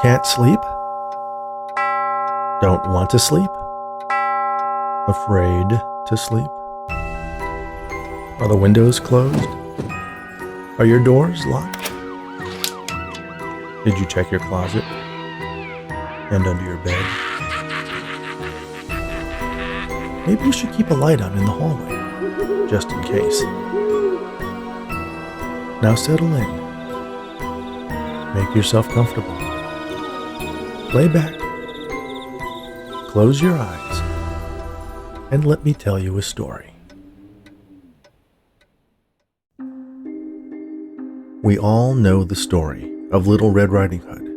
Can't sleep? Don't want to sleep? Afraid to sleep? Are the windows closed? Are your doors locked? Did you check your closet? And under your bed? Maybe you should keep a light on in the hallway, just in case. Now settle in. Make yourself comfortable. Lay back. Close your eyes. And let me tell you a story. We all know the story of Little Red Riding Hood.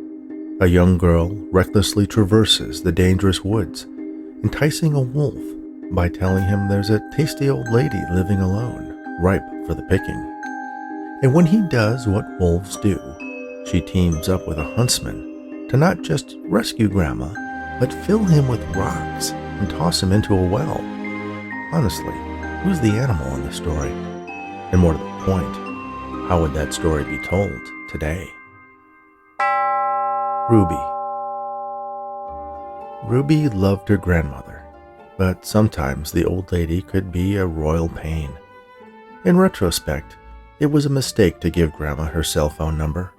A young girl recklessly traverses the dangerous woods, enticing a wolf by telling him there's a tasty old lady living alone, ripe for the picking. And when he does what wolves do, she teams up with a huntsman to not just rescue Grandma, but fill him with rocks and toss him into a well. Honestly, who's the animal in the story? And more to the point, how would that story be told today? Ruby. Ruby loved her grandmother, but sometimes the old lady could be a royal pain. In retrospect, it was a mistake to give Grandma her cell phone number.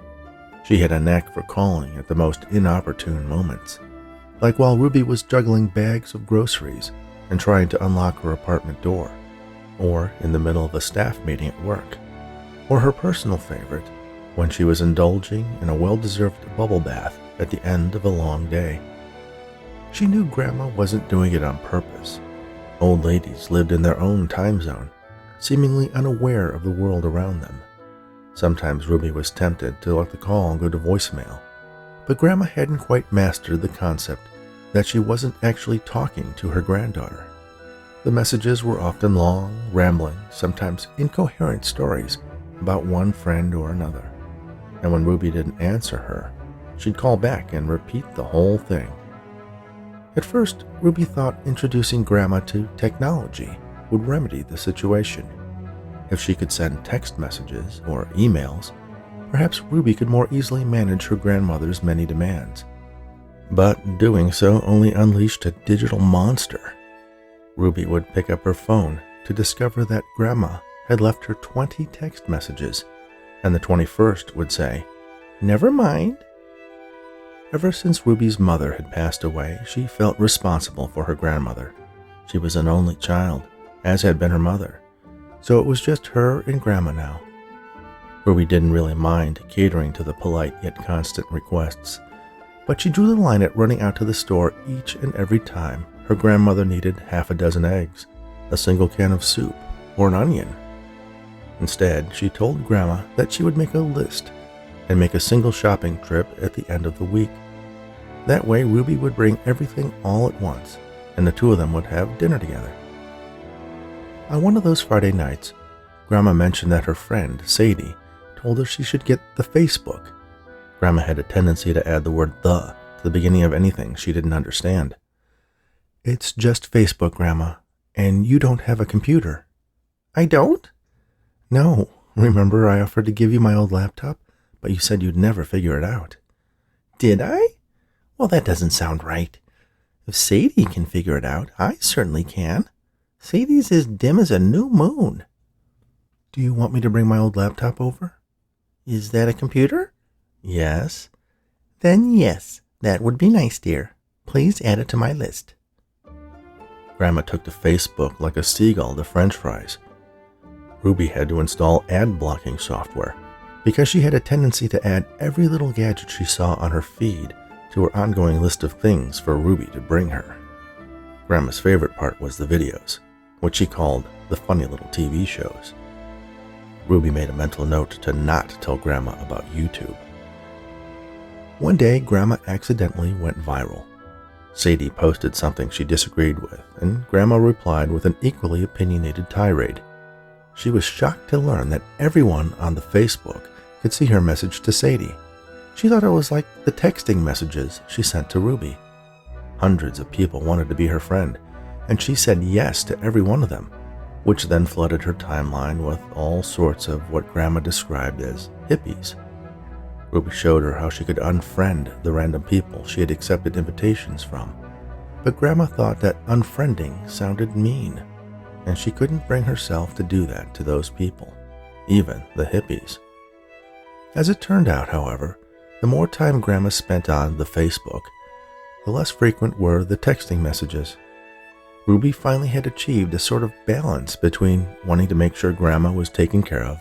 She had a knack for calling at the most inopportune moments, like while Ruby was juggling bags of groceries and trying to unlock her apartment door, or in the middle of a staff meeting at work, or her personal favorite, when she was indulging in a well-deserved bubble bath at the end of a long day. She knew Grandma wasn't doing it on purpose. Old ladies lived in their own time zone, seemingly unaware of the world around them. Sometimes Ruby was tempted to let the call go to voicemail, but Grandma hadn't quite mastered the concept that she wasn't actually talking to her granddaughter. The messages were often long, rambling, sometimes incoherent stories about one friend or another. And when Ruby didn't answer her, she'd call back and repeat the whole thing. At first, Ruby thought introducing Grandma to technology would remedy the situation. If she could send text messages or emails, perhaps Ruby could more easily manage her grandmother's many demands. But doing so only unleashed a digital monster. Ruby would pick up her phone to discover that Grandma had left her 20 text messages, and the 21st would say, "Never mind." Ever since Ruby's mother had passed away, she felt responsible for her grandmother. She was an only child, as had been her mother, so it was just her and Grandma now. Ruby didn't really mind catering to the polite yet constant requests, but she drew the line at running out to the store each and every time her grandmother needed half a dozen eggs, a single can of soup, or an onion. Instead, she told Grandma that she would make a list and make a single shopping trip at the end of the week. That way, Ruby would bring everything all at once, and the two of them would have dinner together. On one of those Friday nights, Grandma mentioned that her friend, Sadie, told her she should get the Facebook. Grandma had a tendency to add the word "the" to the beginning of anything she didn't understand. "It's just Facebook, Grandma, and you don't have a computer." "I don't?" "No. Remember I offered to give you my old laptop, but you said you'd never figure it out." "Did I? Well, that doesn't sound right. If Sadie can figure it out, I certainly can. Sadie's as dim as a new moon." "Do you want me to bring my old laptop over?" "Is that a computer?" "Yes." "Then yes, that would be nice, dear. Please add it to my list." Grandma took to Facebook like a seagull to French fries. Ruby had to install ad blocking software because she had a tendency to add every little gadget she saw on her feed to her ongoing list of things for Ruby to bring her. Grandma's favorite part was the videos, which she called the funny little TV shows. Ruby made a mental note to not tell Grandma about YouTube. One day, Grandma accidentally went viral. Sadie posted something she disagreed with, and Grandma replied with an equally opinionated tirade. She was shocked to learn that everyone on the Facebook could see her message to Sadie. She thought it was like the texting messages she sent to Ruby. Hundreds of people wanted to be her friend, and she said yes to every one of them, which then flooded her timeline with all sorts of what Grandma described as hippies. Ruby showed her how she could unfriend the random people she had accepted invitations from, but Grandma thought that unfriending sounded mean, and she couldn't bring herself to do that to those people, even the hippies. As it turned out, however, the more time Grandma spent on the Facebook, the less frequent were the texting messages. Ruby finally had achieved a sort of balance between wanting to make sure Grandma was taken care of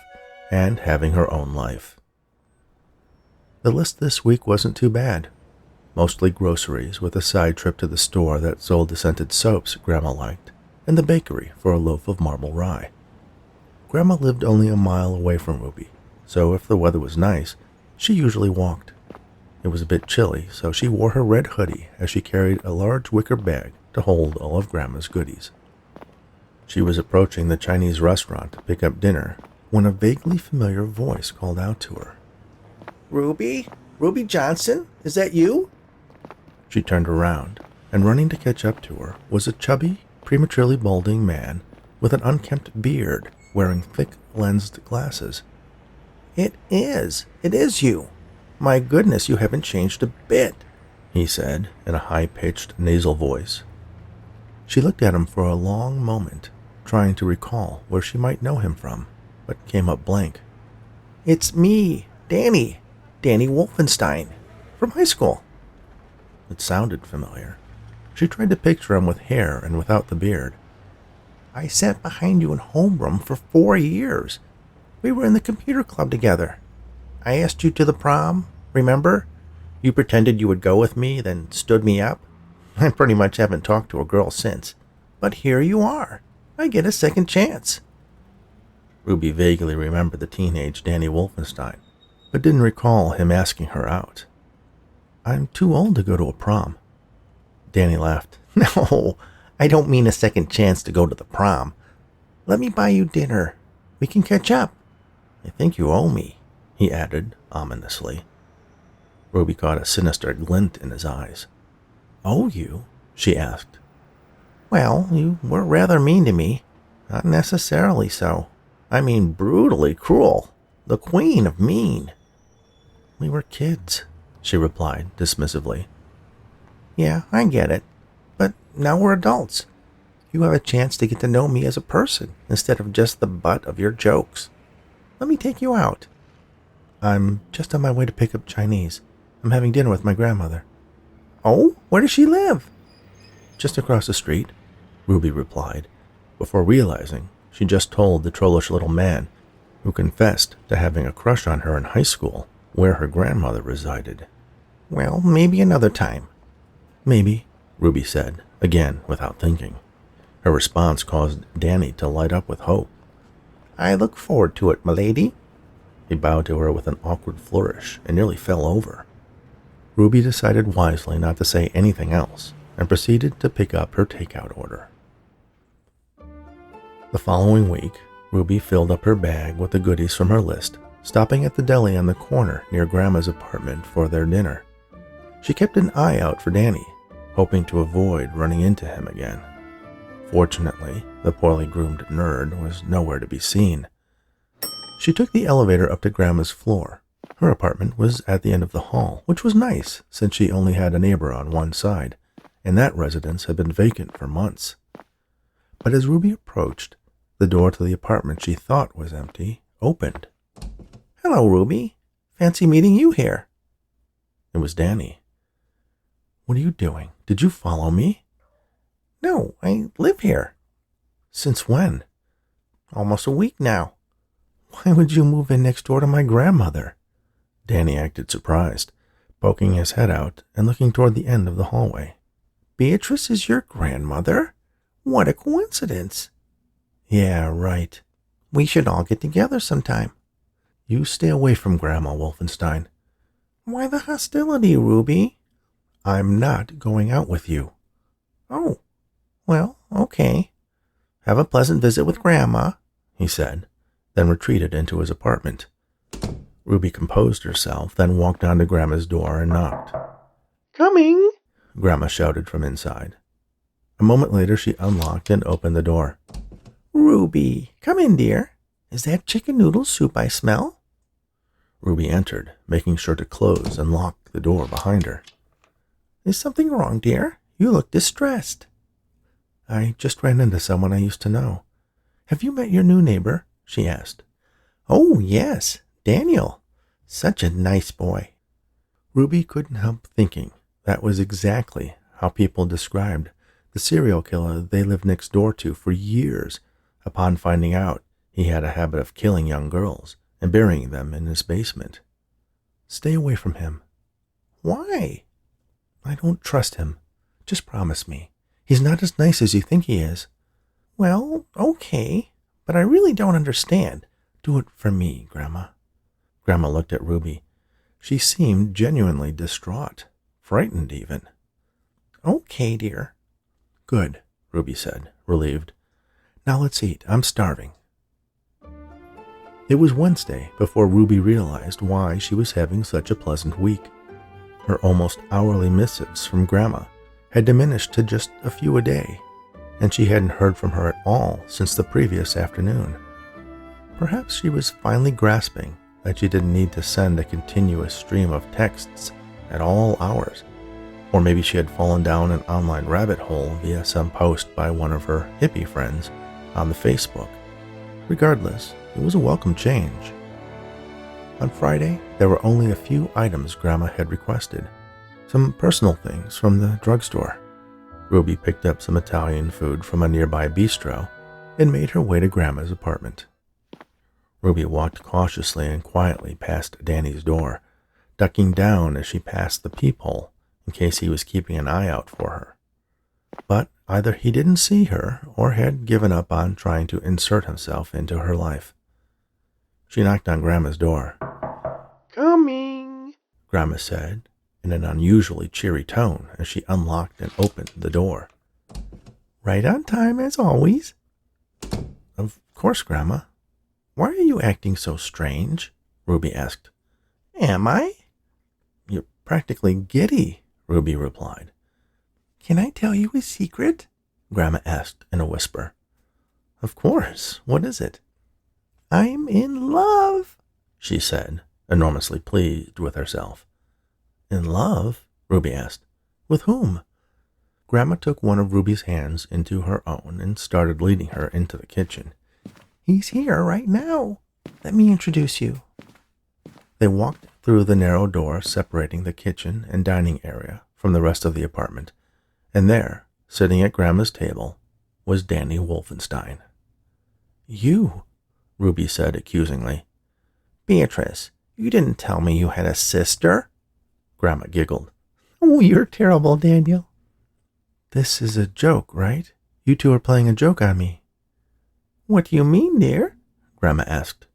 and having her own life. The list this week wasn't too bad. Mostly groceries, with a side trip to the store that sold the scented soaps Grandma liked, and the bakery for a loaf of marble rye. Grandma lived only a mile away from Ruby, so if the weather was nice, she usually walked. It was a bit chilly, so she wore her red hoodie as she carried a large wicker bag to hold all of Grandma's goodies. She was approaching the Chinese restaurant to pick up dinner when a vaguely familiar voice called out to her. "Ruby? Ruby Johnson? Is that you?" She turned around, and running to catch up to her was a chubby, prematurely balding man with an unkempt beard wearing thick lensed glasses. It is you. My goodness, you haven't changed a bit," he said in a high-pitched nasal voice. She looked at him for a long moment, trying to recall where she might know him from, but came up blank. "It's me, Danny Wolfenstein, from high school." It sounded familiar. She tried to picture him with hair and without the beard. "I sat behind you in homeroom for 4 years. We were in the computer club together. I asked you to the prom, remember? You pretended you would go with me, then stood me up. I pretty much haven't talked to a girl since. But here you are. I get a second chance." Ruby vaguely remembered the teenage Danny Wolfenstein, but didn't recall him asking her out. "I'm too old to go to a prom." Danny laughed. "No, I don't mean a second chance to go to the prom. Let me buy you dinner. We can catch up. I think you owe me," he added ominously. Ruby caught a sinister glint in his eyes. "Owe you?" she asked. "Well, you were rather mean to me. Not necessarily so. I mean brutally cruel. The queen of mean." "We were kids," she replied dismissively. "Yeah, I get it. But now we're adults. You have a chance to get to know me as a person instead of just the butt of your jokes. Let me take you out." "I'm just on my way to pick up Chinese. I'm having dinner with my grandmother." "Oh, where does she live?" "Just across the street," Ruby replied, before realizing she just told the trollish little man, who confessed to having a crush on her in high school, where her grandmother resided. "Well, maybe another time." "Maybe," Ruby said, again without thinking. Her response caused Danny to light up with hope. "I look forward to it, m'lady." He bowed to her with an awkward flourish and nearly fell over. Ruby decided wisely not to say anything else and proceeded to pick up her takeout order. The following week, Ruby filled up her bag with the goodies from her list, stopping at the deli on the corner near Grandma's apartment for their dinner. She kept an eye out for Danny, hoping to avoid running into him again. Fortunately, the poorly groomed nerd was nowhere to be seen. She took the elevator up to Grandma's floor. Her apartment was at the end of the hall, which was nice since she only had a neighbor on one side, and that residence had been vacant for months. But as Ruby approached, the door to the apartment she thought was empty opened. "Hello, Ruby. Fancy meeting you here." It was Danny. "What are you doing? Did you follow me?" "No, I live here." "Since when?" "Almost a week now." "Why would you move in next door to my grandmother?" Danny acted surprised, poking his head out and looking toward the end of the hallway. "Beatrice is your grandmother? What a coincidence." "Yeah, right. We should all get together sometime." "You stay away from Grandma, Wolfenstein." "Why the hostility, Ruby?" "I'm not going out with you." "Oh, well, okay. Have a pleasant visit with Grandma," he said, then retreated into his apartment. Ruby composed herself, then walked down to Grandma's door and knocked. "Coming," Grandma shouted from inside. A moment later, she unlocked and opened the door. "Ruby, come in, dear. Is that chicken noodle soup I smell?" Ruby entered, making sure to close and lock the door behind her. Is something wrong, dear? You look distressed. I just ran into someone I used to know. Have you met your new neighbor? She asked. Oh, yes, Daniel. Such a nice boy. Ruby couldn't help thinking that was exactly how people described the serial killer they lived next door to for years upon finding out he had a habit of killing young girls and burying them in his basement. Stay away from him. Why? I don't trust him. Just promise me. He's not as nice as you think he is. Well, okay, but I really don't understand. Do it for me, Grandma. Grandma looked at Ruby. She seemed genuinely distraught, frightened even. Okay, dear. Good, Ruby said, relieved. Now let's eat. I'm starving. It was Wednesday before Ruby realized why she was having such a pleasant week. Her almost hourly missives from Grandma had diminished to just a few a day, and she hadn't heard from her at all since the previous afternoon. Perhaps she was finally grasping that she didn't need to send a continuous stream of texts at all hours, or maybe she had fallen down an online rabbit hole via some post by one of her hippie friends on the Facebook. Regardless, it was a welcome change. On Friday, there were only a few items Grandma had requested, some personal things from the drugstore. Ruby picked up some Italian food from a nearby bistro and made her way to Grandma's apartment. Ruby walked cautiously and quietly past Danny's door, ducking down as she passed the peephole in case he was keeping an eye out for her. But either he didn't see her or had given up on trying to insert himself into her life. She knocked on Grandma's door. Coming, Grandma said in an unusually cheery tone as she unlocked and opened the door. Right on time as always. Of course, Grandma. Why are you acting so strange? Ruby asked. Am I? You're practically giddy, Ruby replied. Can I tell you a secret? Grandma asked in a whisper. Of course. What is it? I'm in love, she said, enormously pleased with herself. In love? Ruby asked. With whom? Grandma took one of Ruby's hands into her own and started leading her into the kitchen. He's here right now. Let me introduce you. They walked through the narrow door separating the kitchen and dining area from the rest of the apartment, and there, sitting at Grandma's table, was Danny Wolfenstein. You, Ruby said accusingly. Beatrice, you didn't tell me you had a sister. Grandma giggled. Oh, you're terrible, Daniel. This is a joke, right? You two are playing a joke on me. What do you mean, dear? Grandma asked.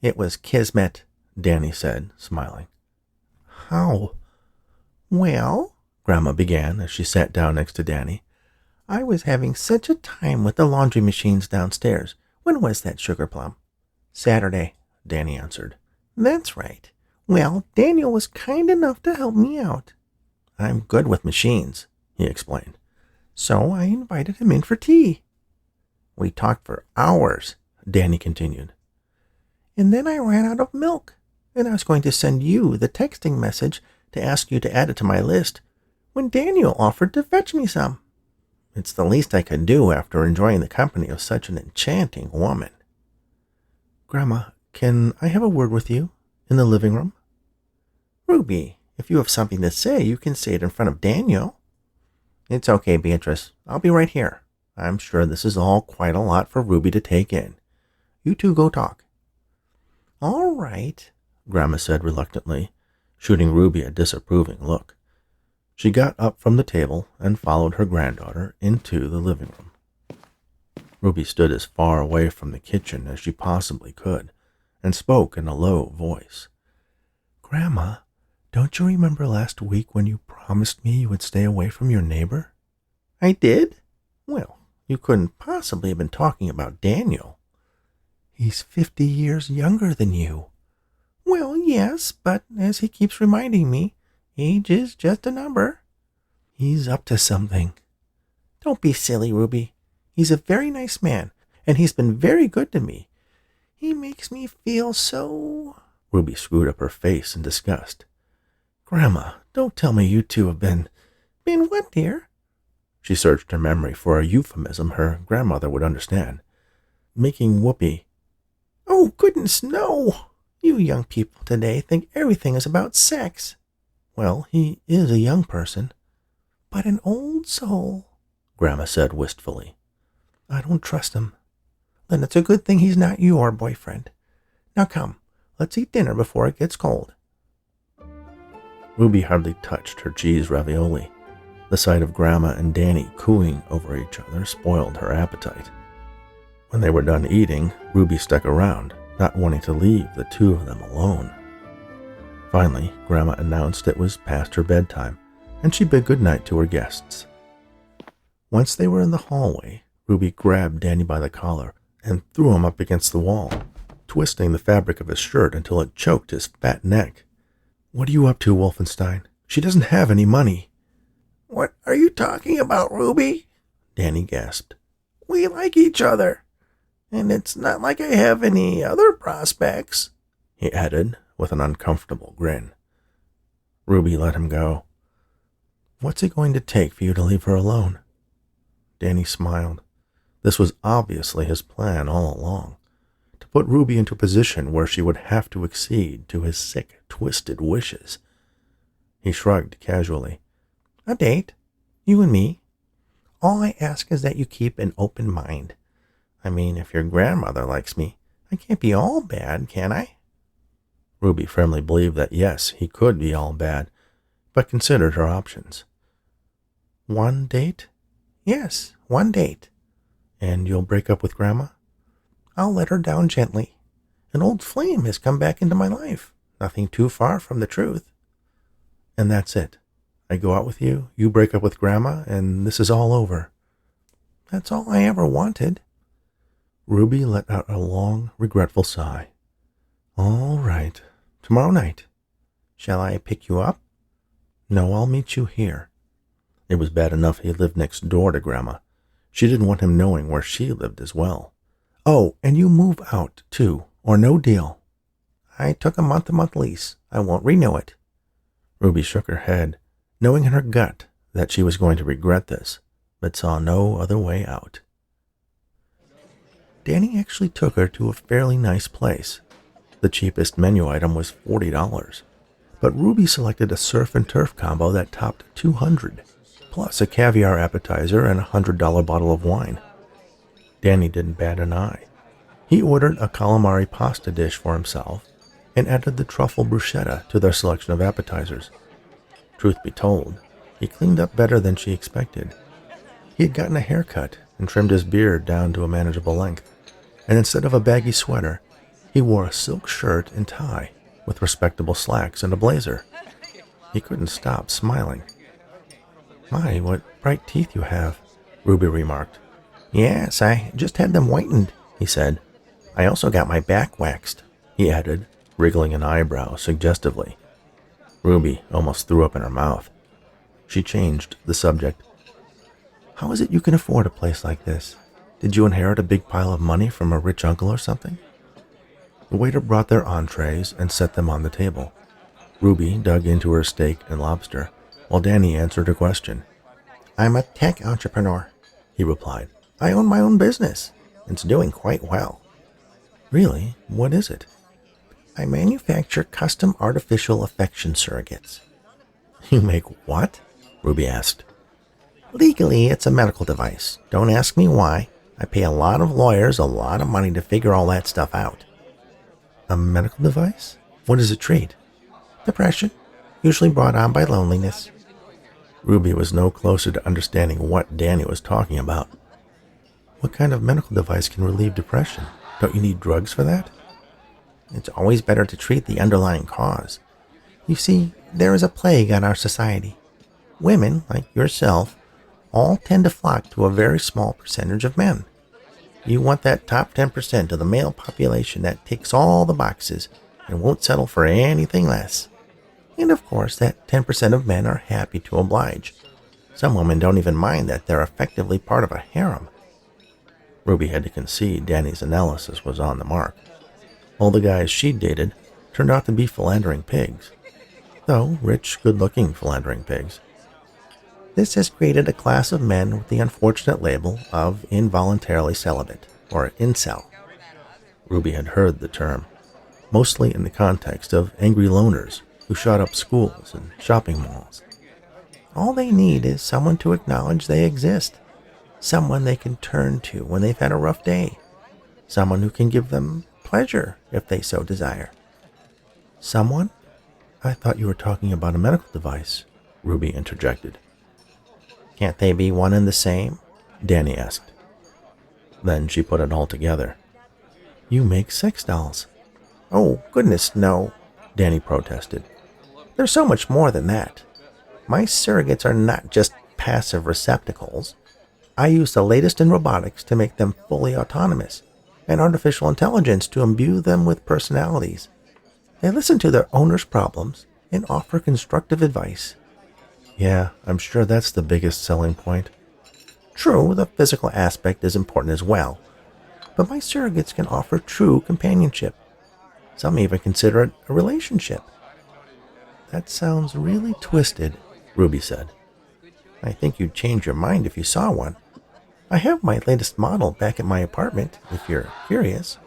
It was kismet, Danny said, smiling. How? Well, Grandma began as she sat down next to Danny. I was having such a time with the laundry machines downstairs. When was that, Sugar Plum? Saturday, Danny answered. That's right. Well, Daniel was kind enough to help me out. I'm good with machines, he explained. So I invited him in for tea. We talked for hours, Danny continued. And then I ran out of milk, and I was going to send you the texting message to ask you to add it to my list when Daniel offered to fetch me some. It's the least I could do after enjoying the company of such an enchanting woman. Grandma, can I have a word with you in the living room? Ruby, if you have something to say, you can say it in front of Daniel. It's okay, Beatrice. I'll be right here. I'm sure this is all quite a lot for Ruby to take in. You two go talk. All right, Grandma said reluctantly, shooting Ruby a disapproving look. She got up from the table and followed her granddaughter into the living room. Ruby stood as far away from the kitchen as she possibly could and spoke in a low voice. Grandma, don't you remember last week when you promised me you would stay away from your neighbor? I did? Well, you couldn't possibly have been talking about Daniel. He's 50 years younger than you. Well, yes, but as he keeps reminding me, age is just a number. He's up to something. Don't be silly, Ruby. He's a very nice man, and he's been very good to me. He makes me feel so Ruby screwed up her face in disgust. Grandma, don't tell me you two have been... Been what, dear? She searched her memory for a euphemism her grandmother would understand. Making whoopee. Oh, goodness, no! You young people today think everything is about sex. Well, he is a young person. But an old soul, Grandma said wistfully. I don't trust him. Then it's a good thing he's not your boyfriend. Now come, let's eat dinner before it gets cold. Ruby hardly touched her cheese ravioli. The sight of Grandma and Danny cooing over each other spoiled her appetite. When they were done eating, Ruby stuck around, not wanting to leave the two of them alone. Finally, Grandma announced it was past her bedtime, and she bid good night to her guests. Once they were in the hallway, Ruby grabbed Danny by the collar and threw him up against the wall, twisting the fabric of his shirt until it choked his fat neck. What are you up to, Wolfenstein? She doesn't have any money. What are you talking about, Ruby? Danny gasped. We like each other, and it's not like I have any other prospects, he added with an uncomfortable grin. Ruby let him go. What's it going to take for you to leave her alone? Danny smiled. This was obviously his plan all along, to put Ruby into a position where she would have to accede to his sick, twisted wishes. He shrugged casually. A date, you and me. All I ask is that you keep an open mind. I mean, if your grandmother likes me, I can't be all bad, can I? Ruby firmly believed that yes, he could be all bad, but considered her options. One date? Yes, one date. And you'll break up with Grandma? I'll let her down gently. An old flame has come back into my life. Nothing too far from the truth. And that's it. I go out with you, you break up with Grandma, and this is all over. That's all I ever wanted. Ruby let out a long, regretful sigh. All right. Tomorrow night. Shall I pick you up? No, I'll meet you here. It was bad enough he lived next door to Grandma. She didn't want him knowing where she lived as well. Oh, and you move out, too, or no deal. I took a month-to-month lease. I won't renew it. Ruby shook her head, knowing in her gut that she was going to regret this, but saw no other way out. Danny actually took her to a fairly nice place. The cheapest menu item was $40, but Ruby selected a surf and turf combo that topped $200, plus a caviar appetizer and a $100 bottle of wine. Danny didn't bat an eye. He ordered a calamari pasta dish for himself and added the truffle bruschetta to their selection of appetizers. Truth be told, he cleaned up better than she expected. He had gotten a haircut and trimmed his beard down to a manageable length, and instead of a baggy sweater, he wore a silk shirt and tie with respectable slacks and a blazer. He couldn't stop smiling. My, what bright teeth you have, Ruby remarked. Yes, I just had them whitened, he said. I also got my back waxed, he added, wriggling an eyebrow suggestively. Ruby almost threw up in her mouth. She changed the subject. How is it you can afford a place like this? Did you inherit a big pile of money from a rich uncle or something? The waiter brought their entrees and set them on the table. Ruby dug into her steak and lobster, while Danny answered her question. I'm a tech entrepreneur, he replied. I own my own business. It's doing quite well. Really? What is it? I manufacture custom artificial affection surrogates. You make what? Ruby asked. Legally, it's a medical device. Don't ask me why. I pay a lot of lawyers a lot of money to figure all that stuff out. A medical device? What does it treat? Depression, usually brought on by loneliness. Ruby was no closer to understanding what Danny was talking about. What kind of medical device can relieve depression? Don't you need drugs for that? It's always better to treat the underlying cause. You see, there is a plague on our society. Women, like yourself, all tend to flock to a very small percentage of men. You want that top 10% of the male population that ticks all the boxes and won't settle for anything less. And of course, that 10% of men are happy to oblige. Some women don't even mind that they're effectively part of a harem. Ruby had to concede Danny's analysis was on the mark. All the guys she'd dated turned out to be philandering pigs, though rich, good-looking philandering pigs. This has created a class of men with the unfortunate label of involuntarily celibate, or incel. Ruby had heard the term, mostly in the context of angry loners who shot up schools and shopping malls. All they need is someone to acknowledge they exist, someone they can turn to when they've had a rough day, someone who can give them pleasure if they so desire. Someone? I thought you were talking about a medical device, Ruby interjected. Can't they be one and the same? Danny asked. Then she put it all together. You make sex dolls. Oh, goodness, no, Danny protested. There's so much more than that. My surrogates are not just passive receptacles. I use the latest in robotics to make them fully autonomous, and artificial intelligence to imbue them with personalities. They listen to their owner's problems and offer constructive advice. Yeah, I'm sure that's the biggest selling point. True, the physical aspect is important as well, but my surrogates can offer true companionship. Some even consider it a relationship. That sounds really twisted, Ruby said. I think you'd change your mind if you saw one. I have my latest model back at my apartment, if you're curious.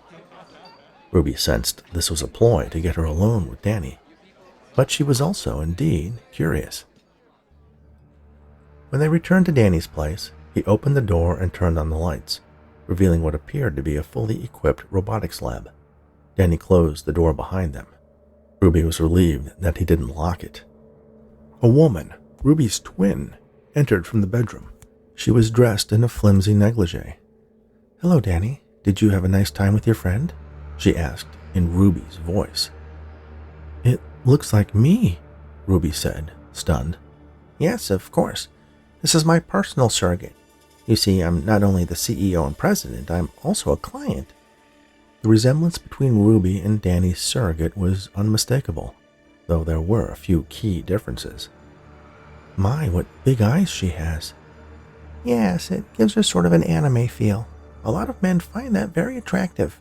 Ruby sensed this was a ploy to get her alone with Danny, but she was also indeed curious. When they returned to Danny's place, he opened the door and turned on the lights, revealing what appeared to be a fully equipped robotics lab. Danny closed the door behind them. Ruby was relieved that he didn't lock it. A woman, Ruby's twin, entered from the bedroom. She was dressed in a flimsy negligee. Hello, Danny. Did you have a nice time with your friend? She asked in Ruby's voice. It looks like me, Ruby said, stunned. Yes, of course. This is my personal surrogate. You see, I'm not only the CEO and president, I'm also a client. The resemblance between Ruby and Danny's surrogate was unmistakable, though there were a few key differences. My, what big eyes she has. Yes, it gives her sort of an anime feel. A lot of men find that very attractive.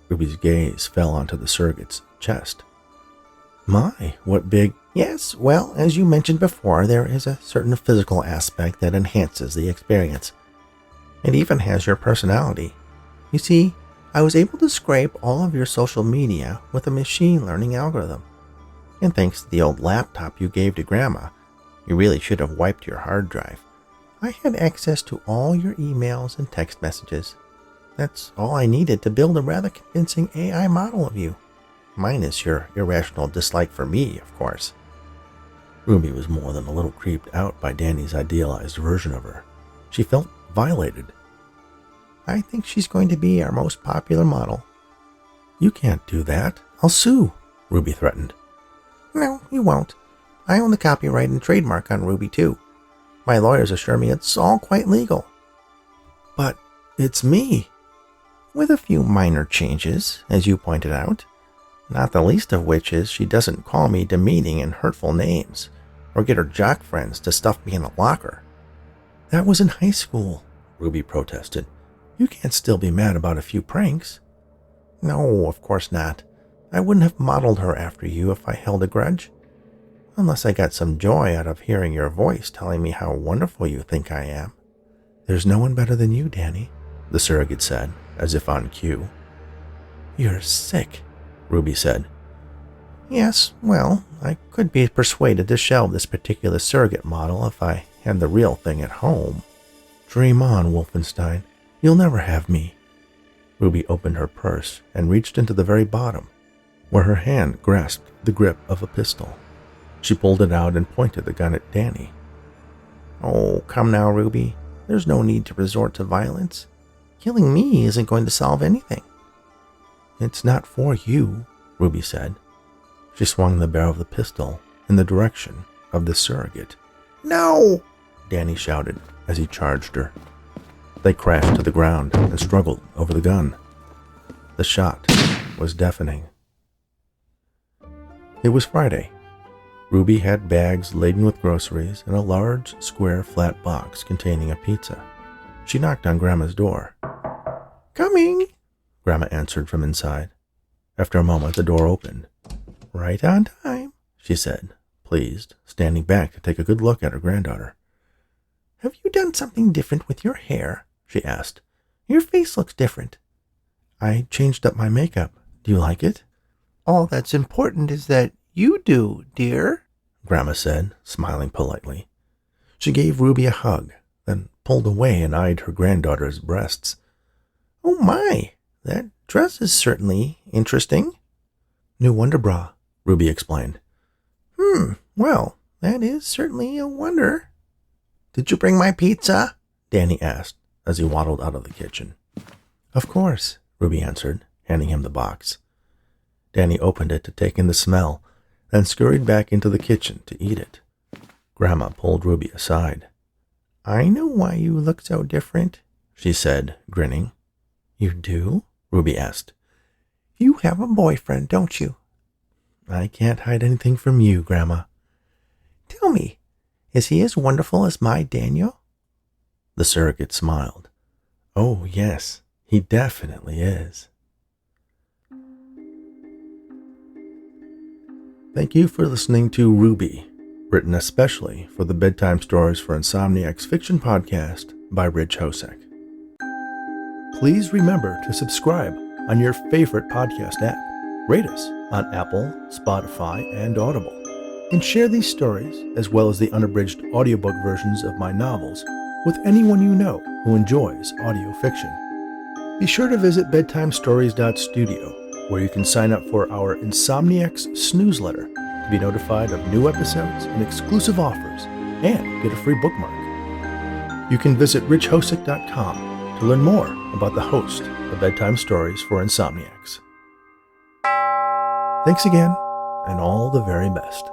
Ruby's gaze fell onto the surrogate's chest. My, what big... Yes, well, as you mentioned before, there is a certain physical aspect that enhances the experience. It even has your personality. You see, I was able to scrape all of your social media with a machine learning algorithm. And thanks to the old laptop you gave to Grandma, you really should have wiped your hard drive. I had access to all your emails and text messages. That's all I needed to build a rather convincing AI model of you. Minus your irrational dislike for me, of course. Ruby was more than a little creeped out by Danny's idealized version of her. She felt violated. I think she's going to be our most popular model. You can't do that. I'll sue, Ruby threatened. No, you won't. I own the copyright and trademark on Ruby, too. My lawyers assure me it's all quite legal. But it's me. With a few minor changes, as you pointed out. Not the least of which is she doesn't call me demeaning and hurtful names, or get her jock friends to stuff me in a locker. That was in high school, Ruby protested. You can't still be mad about a few pranks. No, of course not. I wouldn't have modeled her after you if I held a grudge. Unless I got some joy out of hearing your voice telling me how wonderful you think I am. There's no one better than you, Danny, the surrogate said, as if on cue. You're sick, Ruby said. Yes, well, I could be persuaded to shelve this particular surrogate model if I had the real thing at home. Dream on, Wolfenstein. You'll never have me. Ruby opened her purse and reached into the very bottom, where her hand grasped the grip of a pistol. She pulled it out and pointed the gun at Danny. Oh, come now, Ruby. There's no need to resort to violence. Killing me isn't going to solve anything. It's not for you, Ruby said. She swung the barrel of the pistol in the direction of the surrogate. No! Danny shouted as he charged her. They crashed to the ground and struggled over the gun. The shot was deafening. It was Friday. Ruby had bags laden with groceries and a large, square, flat box containing a pizza. She knocked on Grandma's door. Coming, Grandma answered from inside. After a moment, the door opened. "Right on time," she said, pleased, standing back to take a good look at her granddaughter. "Have you done something different with your hair?" she asked. "Your face looks different." "I changed up my makeup. Do you like it?" "All that's important is that you do, dear," Grandma said, smiling politely. She gave Ruby a hug, then pulled away and eyed her granddaughter's breasts. "Oh my, that dress is certainly interesting." "New Wonder Bra," Ruby explained. Well, that is certainly a wonder." "Did you bring my pizza?" Danny asked as he waddled out of the kitchen. "Of course," Ruby answered, handing him the box. Danny opened it to take in the smell, then scurried back into the kitchen to eat it. Grandma pulled Ruby aside. "I know why you look so different," she said, grinning. "You do?" Ruby asked. "You have a boyfriend, don't you?" "I can't hide anything from you, Grandma." "Tell me, is he as wonderful as my Daniel?" The surrogate smiled. "Oh, yes, he definitely is." Thank you for listening to Ruby, written especially for the Bedtime Stories for Insomniacs fiction podcast by Rich Hosek. Please remember to subscribe on your favorite podcast app, rate us on Apple, Spotify, and Audible, and share these stories, as well as the unabridged audiobook versions of my novels, with anyone you know who enjoys audio fiction. Be sure to visit bedtimestories.studio, where you can sign up for our Insomniacs Snoozeletter to be notified of new episodes and exclusive offers, and get a free bookmark. You can visit richhosick.com to learn more about the host of Bedtime Stories for Insomniacs. Thanks again, and all the very best.